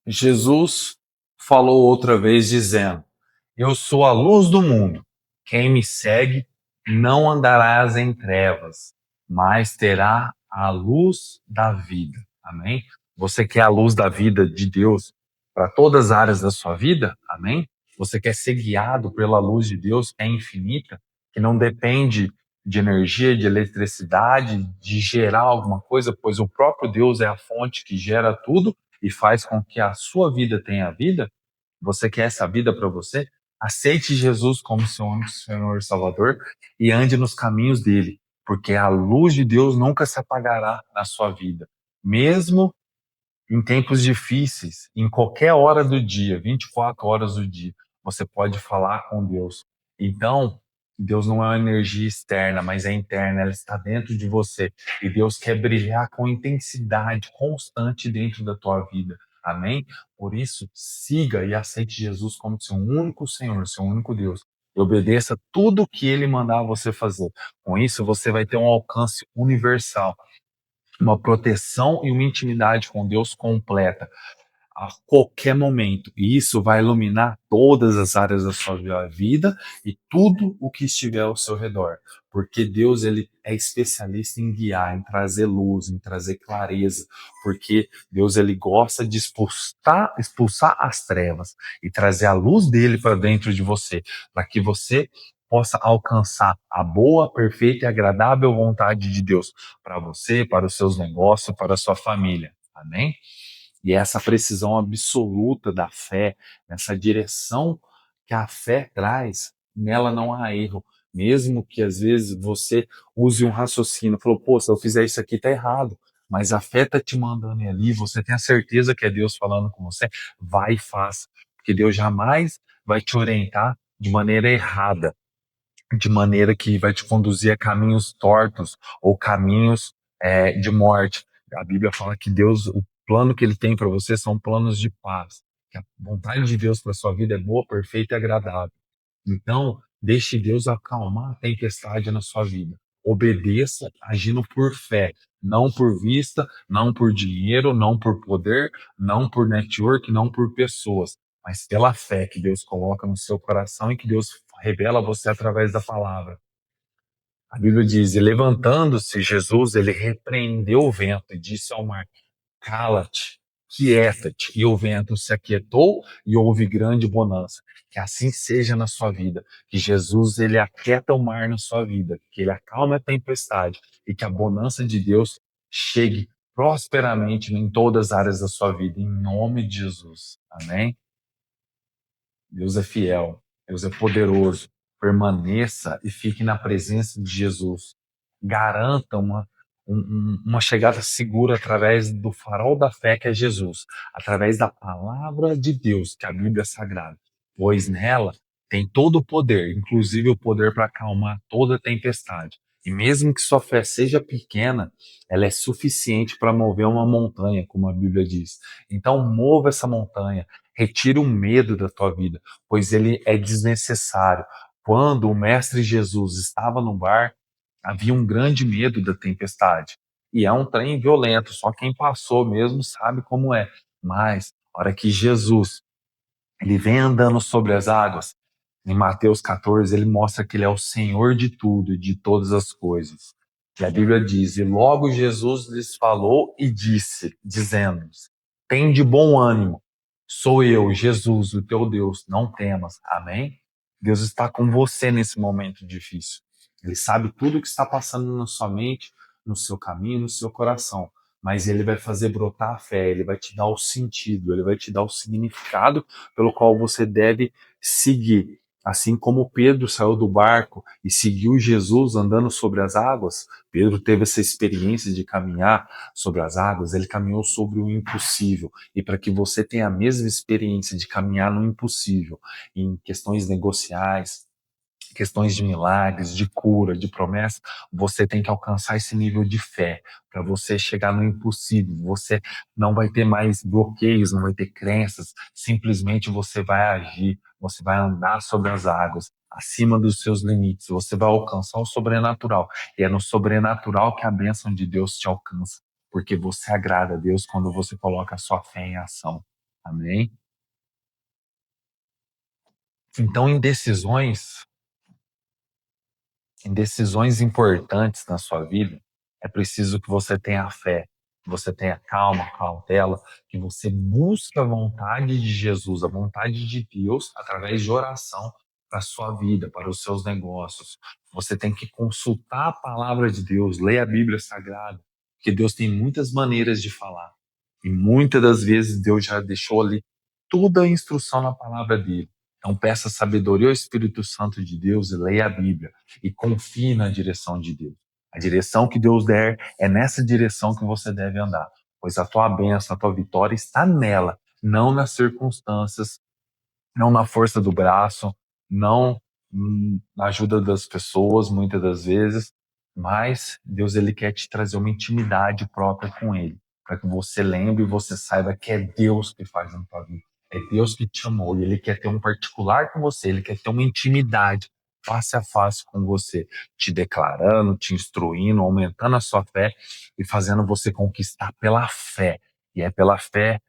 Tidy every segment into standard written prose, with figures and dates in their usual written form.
Jesus falou outra vez dizendo: Eu sou a luz do mundo. Quem me segue não andarás em trevas, mas terá a luz da vida. Amém? Você quer a luz da vida de Deus para todas as áreas da sua vida? Amém? Você quer ser guiado pela luz de Deus que é infinita, que não depende de energia, de eletricidade, de gerar alguma coisa, pois o próprio Deus é a fonte que gera tudo e faz com que a sua vida tenha vida? Você quer essa vida para você? Aceite Jesus como seu único Senhor e Salvador e ande nos caminhos dele, porque a luz de Deus nunca se apagará na sua vida. Mesmo em tempos difíceis, em qualquer hora do dia, 24 horas do dia, você pode falar com Deus. Então, Deus não é uma energia externa, mas é interna, ela está dentro de você. E Deus quer brilhar com intensidade constante dentro da tua vida. Amém? Por isso, siga e aceite Jesus como seu único Senhor, seu único Deus. E obedeça tudo o que ele mandar você fazer. Com isso, você vai ter um alcance universal, uma proteção e uma intimidade com Deus completa a qualquer momento. E isso vai iluminar todas as áreas da sua vida e tudo o que estiver ao seu redor. Porque Deus ele é especialista em guiar, em trazer luz, em trazer clareza. Porque Deus ele gosta de expulsar as trevas e trazer a luz dele para dentro de você, para que você possa alcançar a boa, perfeita e agradável vontade de Deus para você, para os seus negócios, para a sua família. Amém? E essa precisão absoluta da fé, essa direção que a fé traz, nela não há erro. Mesmo que às vezes você use um raciocínio, falou, pô, se eu fizer isso aqui tá errado, mas a fé tá te mandando ir ali, você tem a certeza que é Deus falando com você, vai e faça, porque Deus jamais vai te orientar de maneira errada, de maneira que vai te conduzir a caminhos tortos ou caminhos de morte. A Bíblia fala que Deus, o plano que Ele tem para você são planos de paz. Que a vontade de Deus para sua vida é boa, perfeita e agradável. Então, deixe Deus acalmar a tempestade na sua vida. Obedeça agindo por fé, não por vista, não por dinheiro, não por poder, não por network, não por pessoas, mas pela fé que Deus coloca no seu coração e que Deus revela a você através da palavra. A Bíblia diz: e levantando-se Jesus, ele repreendeu o vento e disse ao mar: cala-te, quieta-te. E o vento se aquietou e houve grande bonança. Que assim seja na sua vida. Que Jesus, ele aquieta o mar na sua vida. Que ele acalma a tempestade. E que a bonança de Deus chegue prosperamente em todas as áreas da sua vida. Em nome de Jesus. Amém? Deus é fiel. Deus é poderoso. Permaneça e fique na presença de Jesus. Garanta uma chegada segura através do farol da fé que é Jesus, através da palavra de Deus, que é a Bíblia Sagrada, pois nela tem todo o poder, inclusive o poder para acalmar toda tempestade. E mesmo que sua fé seja pequena, ela é suficiente para mover uma montanha, como a Bíblia diz. Então, mova essa montanha, retira o medo da tua vida, pois ele é desnecessário. Quando o Mestre Jesus estava no barco, havia um grande medo da tempestade. E é um trem violento, só quem passou mesmo sabe como é. Mas, a hora que Jesus ele vem andando sobre as águas, em Mateus 14, ele mostra que ele é o Senhor de tudo e de todas as coisas. E a Bíblia diz: e logo Jesus lhes falou e disse, dizendo-lhes: tem de bom ânimo, sou eu, Jesus, o teu Deus, não temas. Amém? Deus está com você nesse momento difícil. Ele sabe tudo o que está passando na sua mente, no seu caminho, no seu coração. Mas ele vai fazer brotar a fé, ele vai te dar o sentido, ele vai te dar o significado pelo qual você deve seguir. Assim como Pedro saiu do barco e seguiu Jesus andando sobre as águas, Pedro teve essa experiência de caminhar sobre as águas, ele caminhou sobre o impossível. E para que você tenha a mesma experiência de caminhar no impossível, em questões negociais, questões de milagres, de cura, de promessa, você tem que alcançar esse nível de fé para você chegar no impossível. Você não vai ter mais bloqueios, não vai ter crenças, simplesmente você vai agir, você vai andar sobre as águas, acima dos seus limites, você vai alcançar o sobrenatural. E é no sobrenatural que a bênção de Deus te alcança, porque você agrada a Deus quando você coloca a sua fé em ação. Amém? Então, em decisões importantes na sua vida, é preciso que você tenha fé, que você tenha calma, cautela, que você busque a vontade de Jesus, a vontade de Deus, através de oração para a sua vida, para os seus negócios. Você tem que consultar a palavra de Deus, ler a Bíblia Sagrada, porque Deus tem muitas maneiras de falar. E muitas das vezes Deus já deixou ali toda a instrução na palavra dele. Então peça sabedoria ao Espírito Santo de Deus e leia a Bíblia e confie na direção de Deus. A direção que Deus der é nessa direção que você deve andar, pois a tua bênção, a tua vitória está nela, não nas circunstâncias, não na força do braço, não na ajuda das pessoas, muitas das vezes, mas Deus ele quer te trazer uma intimidade própria com Ele, para que você lembre e você saiba que é Deus que faz na tua vida, é Deus que te amou e Ele quer ter um particular com você, Ele quer ter uma intimidade face a face com você, te declarando, te instruindo, aumentando a sua fé e fazendo você conquistar pela fé. E é pela fé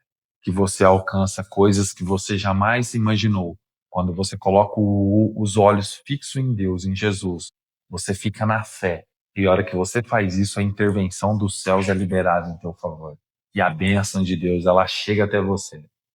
que você alcança coisas que você jamais imaginou. Quando você coloca os olhos fixos em Deus, em Jesus, você fica na fé. E a hora que você faz isso, a intervenção dos céus é liberada em teu favor. E a bênção de Deus, ela chega até você.